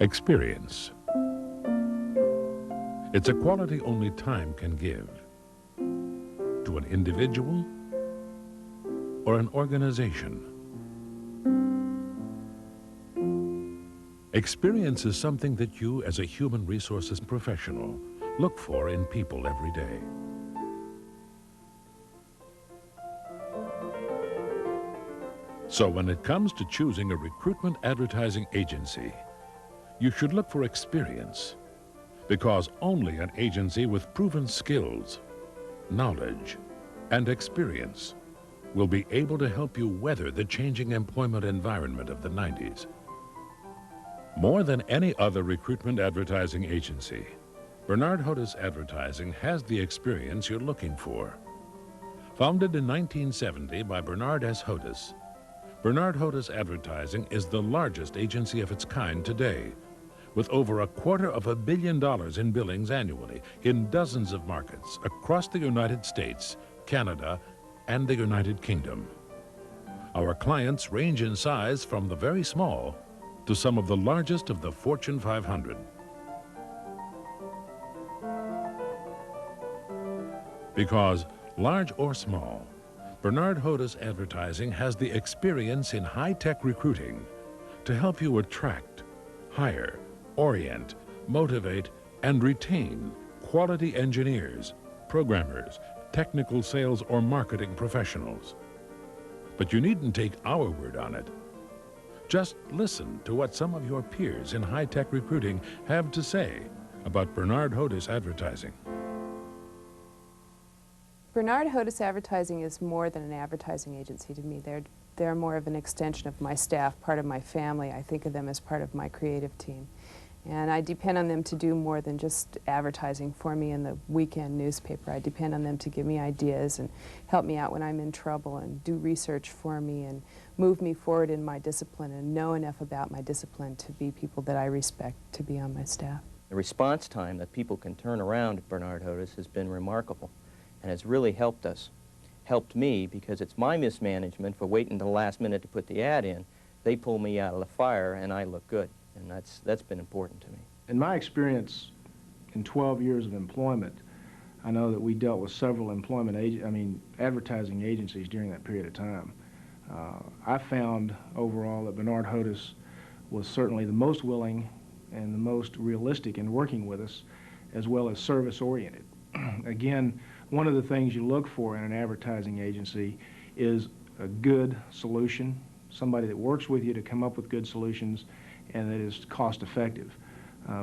Experience. It's a quality only time can give to an individual or an organization. Experience is something that you, as a human resources professional, look for in people every day. So when it comes to choosing a recruitment advertising agency, you should look for experience, because only an agency with proven skills, knowledge, and experience will be able to help you weather the changing employment environment of the 90s. More than any other recruitment advertising agency, Bernard Hodes Advertising has the experience you're looking for. Founded in 1970 by Bernard S. Hodes, Bernard Hodes Advertising is the largest agency of its kind today, with over $250 million in billings annually in dozens of markets across the United States, Canada, and the United Kingdom. Our clients range in size from the very small to some of the largest of the Fortune 500. Because, large or small, Bernard Hodes Advertising has the experience in high-tech recruiting to help you attract, hire, orient, motivate, and retain quality engineers, programmers, technical sales or marketing professionals. But you needn't take our word on it. Just listen to what some of your peers in high-tech recruiting have to say about Bernard Hodes Advertising. Bernard Hodes Advertising is more than an advertising agency to me. They're more of an extension of my staff, part of my family. I think of them as part of my creative team. And I depend on them to do more than just advertising for me in the weekend newspaper. I depend on them to give me ideas and help me out when I'm in trouble and do research for me and move me forward in my discipline and know enough about my discipline to be people that I respect to be on my staff. The response time that people can turn around at Bernard Hodes has been remarkable and has really helped us. Helped me because it's my mismanagement for waiting to the last minute to put the ad in. They pull me out of the fire and I look good. And that's been important to me. In my experience, in 12 years of employment, I know that we dealt with several advertising agencies during that period of time. I found overall that Bernard Hodes was certainly the most willing and the most realistic in working with us, as well as service-oriented. Again, one of the things you look for in an advertising agency is a good solution, somebody that works with you to come up with good solutions and that is cost-effective.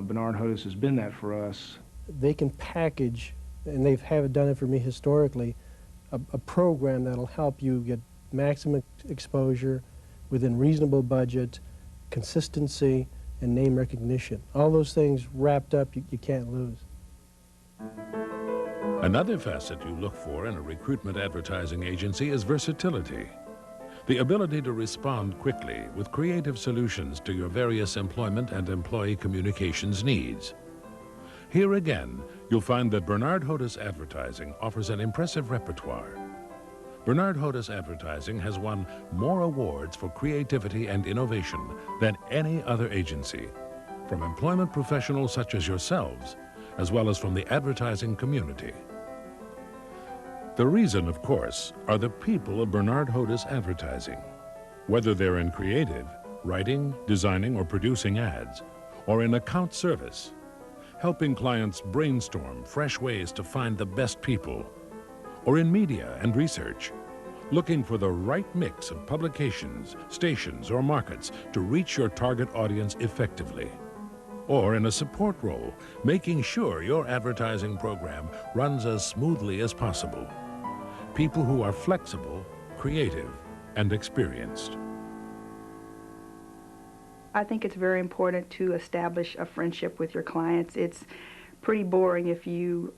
Bernard Hodes has been that for us. They can package, and they have done it for me historically, a program that'll help you get maximum exposure within reasonable budget, consistency, and name recognition. All those things wrapped up, you can't lose. Another facet you look for in a recruitment advertising agency is versatility. The ability to respond quickly with creative solutions to your various employment and employee communications needs. Here again, you'll find that Bernard Hodes Advertising offers an impressive repertoire. Bernard Hodes Advertising has won more awards for creativity and innovation than any other agency, from employment professionals such as yourselves, as well as from the advertising community. The reason, of course, are the people of Bernard Hodes Advertising. Whether they're in creative, writing, designing, or producing ads, or in account service, helping clients brainstorm fresh ways to find the best people, or in media and research, looking for the right mix of publications, stations, or markets to reach your target audience effectively, or in a support role, making sure your advertising program runs as smoothly as possible. People who are flexible, creative, and experienced. I think it's very important to establish a friendship with your clients. It's pretty boring if you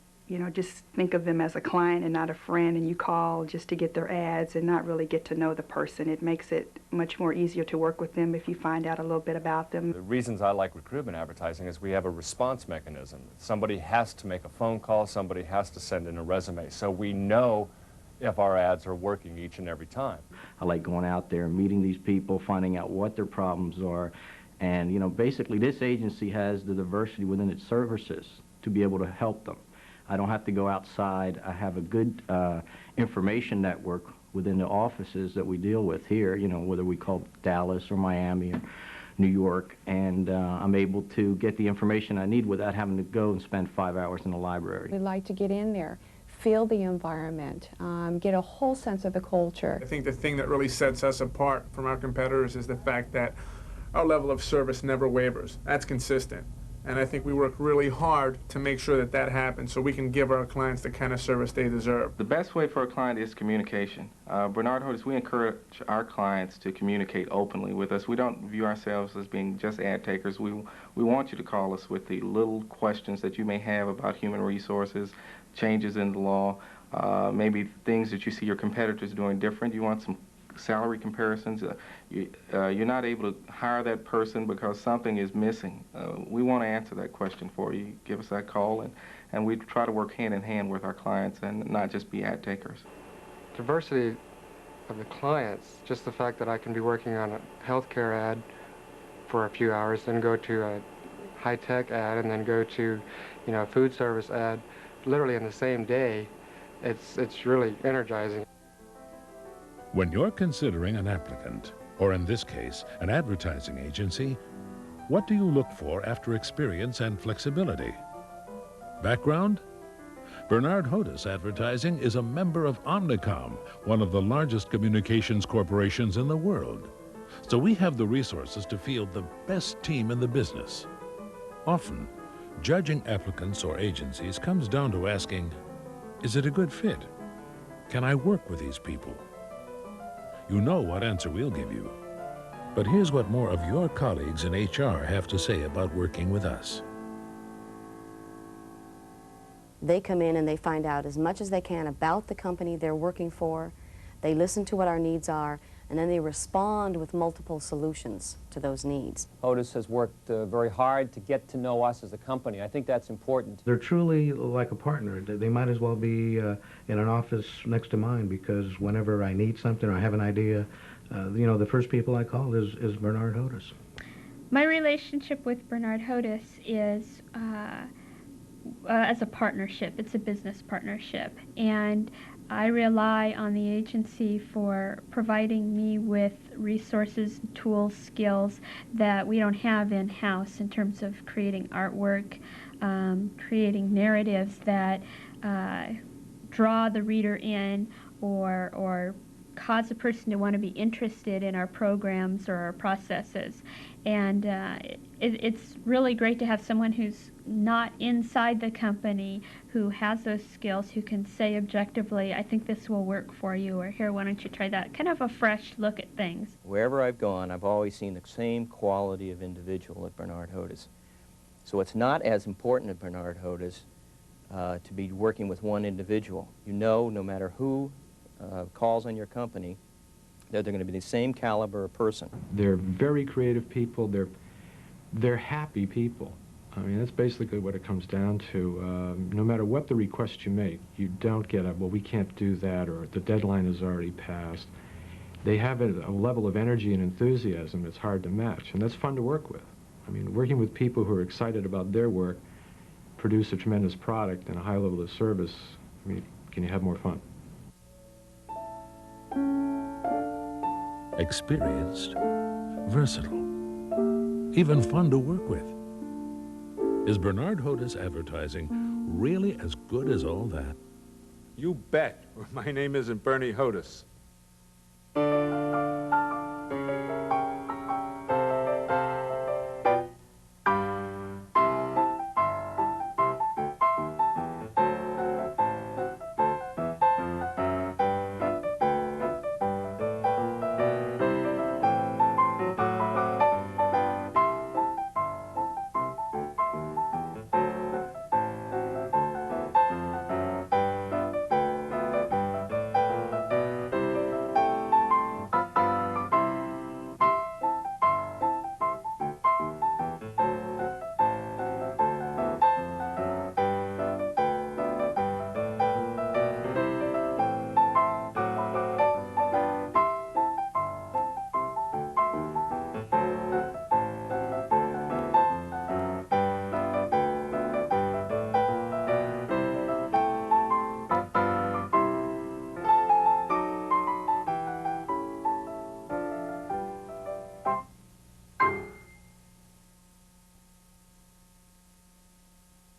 just think of them as a client and not a friend, and you call just to get their ads and not really get to know the person. It makes it much more easier to work with them if you find out a little bit about them. The reasons I like recruitment advertising is we have a response mechanism. Somebody has to make a phone call, somebody has to send in a resume, so we know if our ads are working each and every time. I like going out there, meeting these people, finding out what their problems are, And, you know, basically this agency has the diversity within its services to be able to help them. I don't have to go outside. I have a good information network within the offices that we deal with here, you know, whether we call Dallas or Miami or New York, and I'm able to get the information I need without having to go and spend 5 hours in the library. We like to get in there, feel the environment, get a whole sense of the culture. I think the thing that really sets us apart from our competitors is the fact that our level of service never wavers. That's consistent. And I think we work really hard to make sure that that happens so we can give our clients the kind of service they deserve. The best way for a client is communication. Bernard Hodes, we encourage our clients to communicate openly with us. We don't view ourselves as being just ad takers. We want you to call us with the little questions that you may have about human resources, changes in the law, maybe things that you see your competitors doing different. You want some salary comparisons. You're not able to hire that person because something is missing. We want to answer that question for you. Give us that call, and we try to work hand in hand with our clients and not just be ad takers. Diversity of the clients, just the fact that I can be working on a healthcare ad for a few hours, then go to a high-tech ad, and then go to, you know, a food service ad, literally in the same day, it's really energizing. When you're considering an applicant, or in this case, an advertising agency, what do you look for after experience and flexibility? Background? Bernard Hodes Advertising is a member of Omnicom, one of the largest communications corporations in the world. So we have the resources to field the best team in the business. Often, judging applicants or agencies comes down to asking, is it a good fit? Can I work with these people? You know what answer we'll give you. But here's what more of your colleagues in HR have to say about working with us. They come in and they find out as much as they can about the company they're working for. They listen to what our needs are, and then they respond with multiple solutions to those needs. Hodes has worked very hard to get to know us as a company. I think that's important. They're truly like a partner. They might as well be in an office next to mine, because whenever I need something or I have an idea, you know, the first people I call is Bernard Hodes. My relationship with Bernard Hodes is as a partnership. It's a business partnership, and I rely on the agency for providing me with resources, tools, skills that we don't have in-house in terms of creating artwork, creating narratives that draw the reader in or cause a person to want to be interested in our programs or our processes. And it's really great to have someone who's not inside the company, who has those skills, who can say objectively, I think this will work for you, or here, why don't you try that? Kind of a fresh look at things. Wherever I've gone, I've always seen the same quality of individual at Bernard Hodes. So it's not as important at Bernard Hodes to be working with one individual. You know, no matter who calls on your company, that they're going to be the same caliber of person. They're very creative people. They're happy people. I mean, that's basically what it comes down to. No matter what the request you make, you don't get a, well, we can't do that, or the deadline is already passed. They have a level of energy and enthusiasm that's hard to match, and that's fun to work with. I mean, working with people who are excited about their work, produce a tremendous product and a high level of service, I mean, can you have more fun? Experienced, versatile, even fun to work with. Is Bernard Hodes Advertising really as good as all that? You bet. My name isn't Bernie Hodes.